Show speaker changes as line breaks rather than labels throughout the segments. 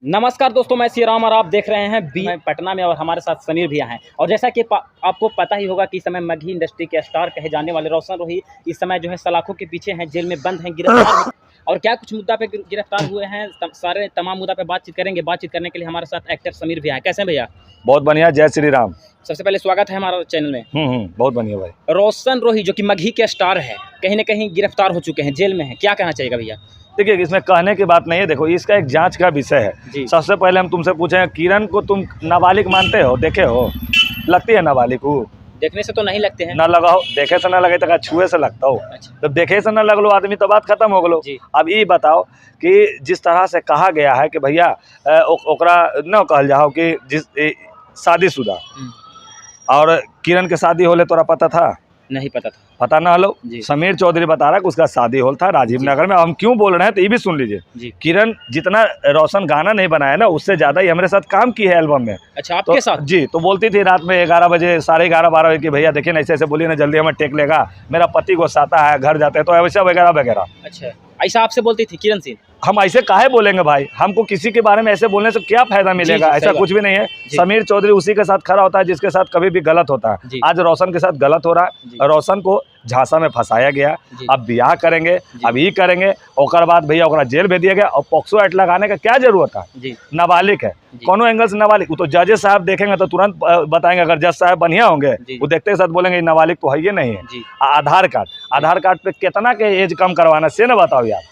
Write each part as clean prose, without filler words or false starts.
नमस्कार दोस्तों, मैं श्री राम और आप देख रहे हैं पटना में और हमारे साथ समीर भैया हैं। और जैसा कि आपको पता ही होगा कि इस समय मगही इंडस्ट्री के स्टार कहे जाने वाले रोशन रोही इस समय जो है सलाखों के पीछे हैं, जेल में बंद हैं, गिरफ्तार और क्या कुछ मुद्दा पे गिरफ्तार हुए हैं, सारे तमाम मुद्दा पे बातचीत करेंगे। बातचीत करने के लिए हमारे साथ एक्टर समीर भैया हैं। कैसे हैं भैया?
बहुत बढ़िया, जय श्री राम।
सबसे पहले स्वागत है हमारे चैनल में।
बहुत बढ़िया भाई।
रोशन रोही जो कि मगही के स्टार है, कहीं ना कहीं गिरफ्तार हो चुके हैं, जेल में है, क्या कहना चाहिएगा भैया?
देखिए, इसमें कहने की बात नहीं है। देखो, इसका एक जांच का विषय है। सबसे पहले हम तुमसे पूछें, किरण को तुम नाबालिग मानते हो? देखे हो? लगती है नाबालिग को?
देखने से तो नहीं लगते हैं।
ना लगाओ, देखे से ना लगे तो छुए से लगता हो।
अच्छा।
तो देखे से ना लगलो आदमी तो बात खत्म हो गलो। अब ये बताओ कि जिस तरह से कहा गया है कि भैया ओकरा न कहल जाओ कि जिस शादीशुदा, और किरण के शादी होले तोरा पता था?
नहीं पता था।
पता ना हलो। समीर चौधरी बता रहा है कि उसका शादी हॉल था राजीव नगर में। हम क्यों बोल रहे हैं तो ये भी सुन लीजिए। किरण जितना रोशन गाना नहीं बनाया ना, उससे ज्यादा ही हमारे साथ काम की है एल्बम में।
अच्छा, आपके साथ?
जी, तो बोलती थी रात में 11 बजे, 11:30 12 बजे कि भैया देखिए ना, ऐसे ऐसे बोलिए ना, जल्दी हमें टेक लेगा, मेरा पति गुस्साता है, घर जाते हैं, तो ऐसा वगैरह वगैरह।
अच्छा, ऐसा आपसे बोलती थी किरण सिंह?
हम ऐसे काहे बोलेंगे भाई? हमको किसी के बारे में ऐसे बोलने से क्या फायदा मिलेगा? ऐसा कुछ भी नहीं है। समीर चौधरी उसी के साथ खड़ा होता है जिसके साथ कभी भी गलत होता है। आज रोशन के साथ गलत हो रहा है। रोशन को झांसा में फंसाया गया। अब ब्याह करेंगे, अब ही करेंगे, और बाद भैया ओकरा जेल भेज दिया गया। और पॉक्सो एक्ट लगाने का क्या जरूरत है? नाबालिग है, कोनो एंगल से नाबालिग। वो तो जजेस साहब देखेंगे तो तुरंत बताएंगे। अगर जज साहब बढ़िया होंगे, वो देखते के साथ बोलेंगे नाबालिग तो है ये नहीं है। आधार कार्ड पे कितना के एज कम करवाना से ना बताओ यार।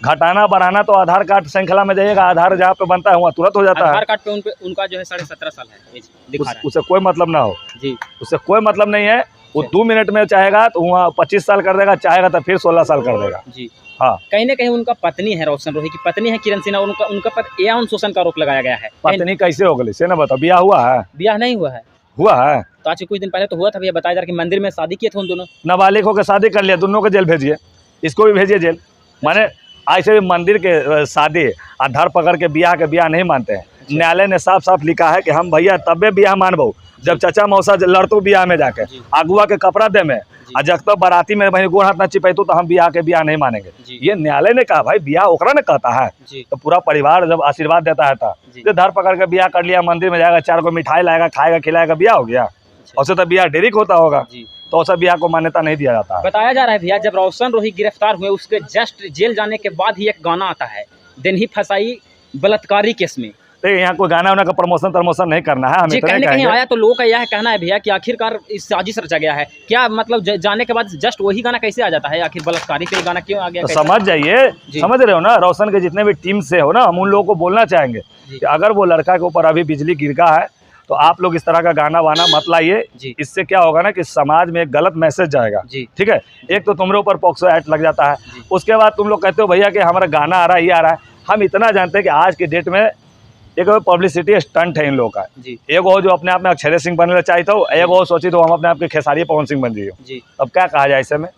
घटाना बढ़ाना तो आधार कार्ड श्रृंखला में जाइएगा, आधार जहाँ पे बनता है वहाँ तुरंत हो जाता है।
आधार कार्ड पे उनका जो है 17.5 साल है।
उससे कोई मतलब ना हो
जी,
उससे कोई मतलब नहीं है। वो 2 मिनट में चाहेगा तो वहाँ 25 साल कर देगा, चाहेगा तो फिर 16 साल कर देगा।
जी
हाँ,
कहीं ना कहीं उनका पत्नी है, रोशन रोही की पत्नी है किरण सिन्हा, उनका पर यौन शोषण का आरोप लगाया गया है।
पत्नी कैसे हो गई से ना बताओ? ब्याह हुआ है?
ब्याह नहीं हुआ है।
हुआ है
तो आज कुछ दिन पहले तो हुआ था भैया, बताया जा रहा है कि मंदिर में शादी किए थे उन दोनों।
नाबालिग होकर शादी कर लिया, दोनों को जेल भेजिए, इसको भी भेजिए जेल। माने ऐसे भी मंदिर के शादी आधार पकड़ के ब्याह नहीं मानते हैं। न्यायालय ने साफ साफ लिखा है कि हम भैया तबे ब्याह मानबो जब चाचा मौसा लड़तो ब्याह में जाके अगुआ के कपड़ा दे में, और जब तक बाराती में भाई गोड़ हाथ ना चिपैतो तो हम ब्याह नहीं मानेंगे। ये न्यायालय ने कहा भाई, ब्याह ओकरा ने कहता है। तो पूरा परिवार जब आशीर्वाद देता है तो धर पकड़ के ब्याह कर लिया, मंदिर में जाएगा, 4 गो मिठाई लाएगा, खाएगा, खिलाएगा, ब्याह हो गया। उससे तो ब्याह डेरिक होता होगा, तो ऐसा ब्याह को मान्यता नहीं दिया जाता है।
बताया जा रहा है भैया, जब रोशन रोही गिरफ्तार हुए उसके जस्ट जेल जाने के बाद ही एक गाना आता है, दिन ही फसाई बलात्कारी केस में।
तो यहाँ कोई गाना वाना का प्रमोशन नहीं करना है। हमें
कहीं आया तो लोगों का यह कहना है भैया कि आखिरकार इस साजिश रचा गया है। क्या मतलब जाने के बाद जस्ट वही गाना कैसे आ जाता है? आखिर बलात्कारी पे गाना क्यों आ गया?
तो समझ जाइए, समझ रहे हो ना? रोशन के जितने भी टीम से हो ना, हम उन लोगों को बोलना चाहेंगे कि अगर वो लड़का के ऊपर अभी बिजली गिरगा है तो आप लोग इस तरह का गाना वाना मत लाइए। इससे क्या होगा ना कि समाज में एक गलत मैसेज जाएगा। ठीक है, एक तो तुम्हारे ऊपर पॉक्सो एक्ट लग जाता है, उसके बाद तुम लोग कहते हो भैया कि हमारा गाना आ रहा है, ये आ रहा है। हम इतना जानते हैं कि आज के डेट में एक पब्लिसिटी स्टंट है इन लोगों का। एक वो जो अपने आप में अक्षय सिंह बनना चाहते हो, एक वो सोची तो हम अपने आप के खेसारी पवन सिंह बन जाइए। अब क्या कहा जाए? ऐसे में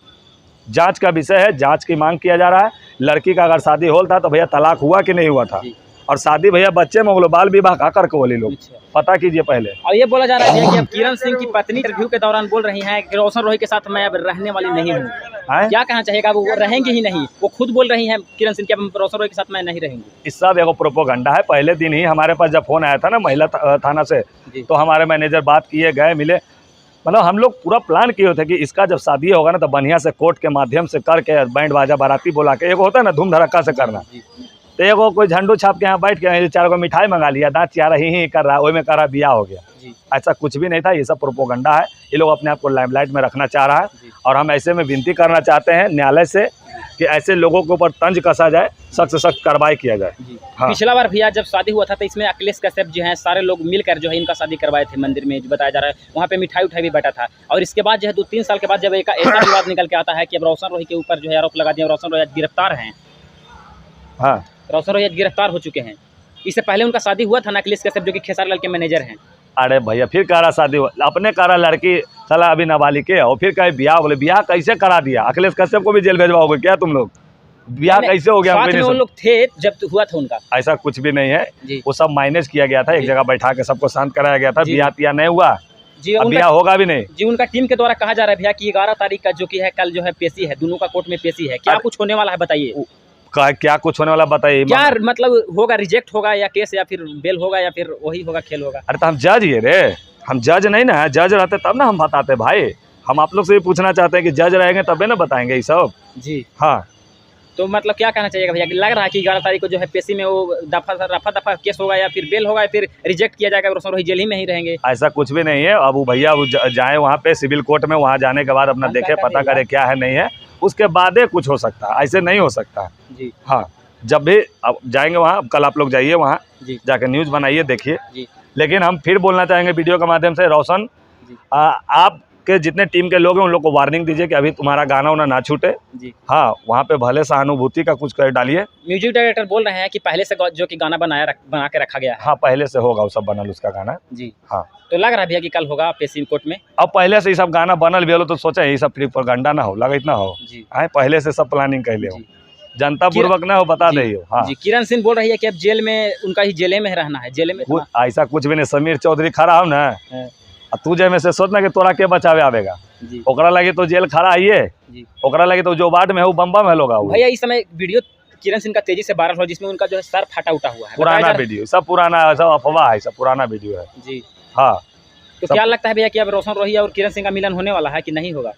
जांच का विषय है, जांच की मांग किया जा रहा है। लड़की का अगर शादी होल था तो भैया तलाक हुआ कि नहीं हुआ था, और शादी भैया बच्चे में बाल विवाह का करके बोले लोग पता कीजिए पहले।
और ये बोला जा रहा है कि अब किरण सिंह की पत्नी इंटरव्यू के दौरान बोल रही हैं कि रोशन रोही के साथ मैं अब रहने वाली नहीं हूँ। क्या कहना चाहिएगा? वो रहेंगे ही नहीं? वो खुद बोल रही हैं किरण सिंह कि रोशन रोही के साथ मैं नहीं रहूंगी।
इस सब एगो प्रोपोगंडा है। पहले दिन ही हमारे पास जब फोन आया था ना महिला थाना से, तो हमारे मैनेजर बात किए, गए, मिले। मतलब हम लोग पूरा प्लान किए थे कि इसका जब शादी होगा ना तो बढ़िया से कोर्ट के माध्यम से करके, बैंड बाजा बाराती बोला के, एक होता है ना धूम धड़क्का से करना। तो एगो कोई झंडू छाप के यहाँ बैठ के 4 गो मिठाई मंगा लिया, दांत चियारा ही कर रहा है, वही में कर रहा ब्याह हो गया। ऐसा कुछ भी नहीं था। ये सब प्रोपोगंडा है। ये लोग अपने आप को लाइमलाइट में रखना चाह रहा है। और हम ऐसे में विनती करना चाहते हैं न्यायालय से कि ऐसे लोगों के ऊपर तंज कसा जाए, सख्त से सख्त कार्रवाई किया जाए।
हाँ। पिछला बार भैया जब शादी हुआ था तो इसमें अखिलेश कश्यप जो है सारे लोग मिलकर जो है इनका शादी करवाए थे मंदिर में, जो बताया जा रहा है। वहाँ पे मिठाई उठाई भी बैठा था। और इसके बाद जो है 2-3 साल के बाद जब एक ऐसा विवाद निकल के आता है कि अब रोशन रोही के ऊपर जो है आरोप लगा दिया, रोशन रोही गिरफ्तार हैं।
हाँ,
रोशन रोही गिरफ्तार हो चुके हैं। इससे पहले उनका शादी हुआ था ना अखिलेश कश्यप, जो कि खेसारी लाल के मैनेजर हैं।
अरे भैया फिर कह रहा शादी हुआ, अपने कह रहा लड़की साला अभी नाबालिग है, और फिर कहे ब्याह। बोले ब्याह कैसे करा दिया? अखिलेश कश्यप को भी जेल भेजवाओगे क्या तुम लोग? ब्याह कैसे हो गया?
साथ में वो लोग थे जब हुआ था उनका।
ऐसा कुछ भी नहीं है। वो सब मैनेज किया गया था, एक जगह बैठा के सबको शांत कराया गया था। ब्याह नहीं हुआ जी, ब्याह होगा भी नहीं
जी। उनका टीम के द्वारा कहा जा रहा है भैया कि 11 तारीख का जो कि है कल जो है पेशी है, दोनों का कोर्ट में पेशी है। क्या कुछ होने वाला है बताइए?
क्या कुछ होने वाला बताइए।
क्या मतलब होगा, रिजेक्ट होगा या केस या फिर बेल होगा या फिर वही होगा, खेल होगा?
अरे तो हम जज ये रे, हम जज नहीं ना है, जज रहते तब ना हम बताते भाई। हम आप लोग से भी पूछना चाहते हैं कि जज रहेंगे तबे ना बताएंगे ये सब
जी।
हाँ,
तो मतलब क्या कहना चाहिएगा भैया, लग रहा है कि 11 तारीख को जो है पेशी में वो रफा दफा केस होगा या फिर बेल होगा या फिर रिजेक्ट किया जाएगा, रोशन रोही जेल ही में ही रहेंगे?
ऐसा कुछ भी नहीं है। अब वो भैया जाए वहाँ पे सिविल कोर्ट में, वहाँ जाने के बाद अपना देखे, पता करे क्या है नहीं है, उसके बाद कुछ हो सकता है, ऐसे नहीं हो सकता
जी।
हाँ, जब भी अब जाएंगे वहाँ, कल आप लोग जाइए वहाँ जाके न्यूज़ बनाइए, देखिए। लेकिन हम फिर बोलना चाहेंगे वीडियो के माध्यम से, रोशन आपके जितने टीम के लोग हैं उन लोग को वार्निंग दीजिए कि अभी तुम्हारा गाना वाना ना छूटे जी। हाँ, वहाँ पे भले सहानुभूति का कुछ कर डालिए।
म्यूजिक डायरेक्टर बोल रहे हैं कि पहले से जो कि गाना बना के रखा गया है।
हाँ, पहले से होगा वो सब बनल उसका गाना
जी।
हाँ,
तो लग रहा है भैया कि कल होगा पेशी कोर्ट में।
अब पहले से ये सब गाना बनल भी हो तो सोचा ये सब प्रोपेगेंडा ना हो, लगा इतना हो जी। पहले से सब प्लानिंग कर ले, जनता पूर्वक ना हो, बता दे हाँ
जी। किरण सिंह बोल रही है कि अब जेल में उनका ही जेल में रहना है, जेल में।
ऐसा कुछ भी नहीं, समीर चौधरी खड़ा हो ना, तू जे में से सोच ना कि तोरा के बचावे आवेगा, ओकरा लगे तो जेल खड़ा आइए, ओकरा लगे तो जो बाट में है वो बम्बा में लोग।
भैया इस समय वीडियो किरण सिंह का तेजी से वायरल हो, जिसमें उनका जो है सर फटा उठा हुआ है,
पुराना वीडियो, सब पुराना, सब अफवाह है, सब पुराना वीडियो है
जी
हाँ।
तो क्या लगता है भैया कि अब रोशन रोही और किरण सिंह का मिलन होने वाला है कि नहीं होगा?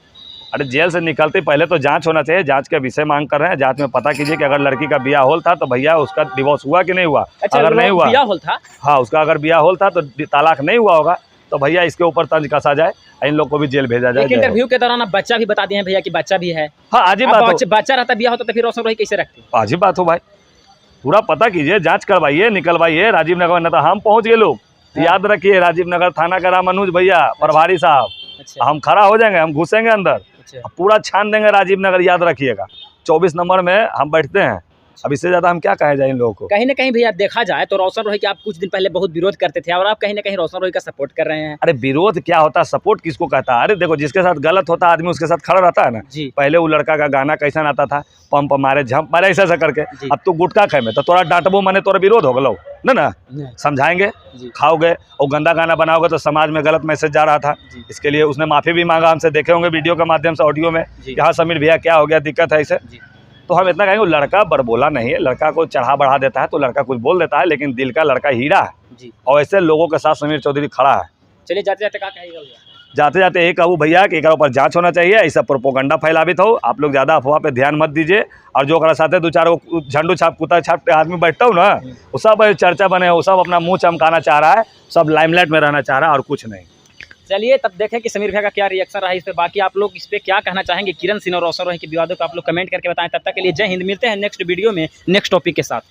अरे जेल से निकलते पहले तो जांच होना चाहिए, जांच का विषय मांग कर रहे हैं, जांच में पता कीजिए कि अगर लड़की का ब्याह होल था तो भैया उसका डिवोर्स हुआ कि नहीं हुआ।
अच्छा,
अगर नहीं हुआ,
ब्याह होल था
हाँ, उसका अगर ब्याह होल था तो तलाक नहीं हुआ होगा तो भैया इसके ऊपर तंज कसा जाए, इन लोग को भी जेल भेजा जाए।
इंटरव्यू के दौरान बच्चा भी बता दिए हैं भैया कि बच्चा भी है।
हाँ, आज ही बात,
बच्चा रहता ब्याह होता तो फिर रोशन रोही कैसे रखते?
आज ही बात हो भाई, पूरा पता कीजिए, जांच करवाइए, निकलवाइए। राजीव नगर में तो हम पहुंच गए लोग, याद रखिए राजीव नगर थाना का रामानुज भैया प्रभारी साहब, हम खड़ा हो जाएंगे, हम घुसेंगे अंदर, पूरा छान देंगे राजीव नगर, याद रखिएगा 24 नंबर में हम बैठते हैं। अब इससे ज्यादा हम क्या कहे जाए इन लोगों को।
कहीं ना कहीं भैया देखा जाए तो रोशन रोही के आप कुछ दिन पहले बहुत विरोध करते थे और आप कहीं ना कहीं रोशन रोही का सपोर्ट कर रहे हैं।
अरे विरोध क्या होता है, सपोर्ट किसको कहता है? अरे देखो, जिसके साथ गलत होता है आदमी उसके साथ खड़ा रहता है ना जी। पहले वो लड़का का गाना कैसा आता था, पंप मारे झंप मारे ऐसा करके, अब तू गुटखा खाए में तो तोरा डांटबो मने तोरा विरोध हो गलो ना, समझाएंगे, खाओगे और गंदा गाना बनाओगे तो समाज में गलत मैसेज जा रहा था। इसके लिए उसने माफी भी मांगा हमसे, देखे होंगे वीडियो के माध्यम से, ऑडियो में, कि हाँ समीर भैया क्या हो गया, दिक्कत है इसे। तो हम इतना कहेंगे, लड़का बड़बोला नहीं है, लड़का को चढ़ा बढ़ा देता है तो लड़का कुछ बोल देता है, लेकिन दिल का लड़का हीरा है जी। और ऐसे लोगों के साथ समीर चौधरी खड़ा है।
चलिए जाते जाते क्या कहेगा?
जाते जाते एक कहूँ भैया कि एक ऊपर जांच होना चाहिए, ऐसा प्रोपोगंडा फैलावित हो, आप लोग ज्यादा अफवाह पे ध्यान मत दीजिए। और जो साथ दो चार झंडू छाप कुत्ता छाप आदमी बैठता हूँ ना, वो सब चर्चा बने, वो सब अपना मुंह चमकाना चाह रहा है, सब लाइमलाइट में रहना चाह रहा है और कुछ नहीं।
चलिए तब देखें कि समीर भैया का क्या रिएक्शन रहा इस पे। बाकी आप लोग इस पे क्या कहना चाहेंगे किरण सिंह और रोशन रोही के विवादों को आप लोग कमेंट करके बताएं। तब तक के लिए जय हिंद, मिलते हैं नेक्स्ट वीडियो में नेक्स्ट टॉपिक के साथ।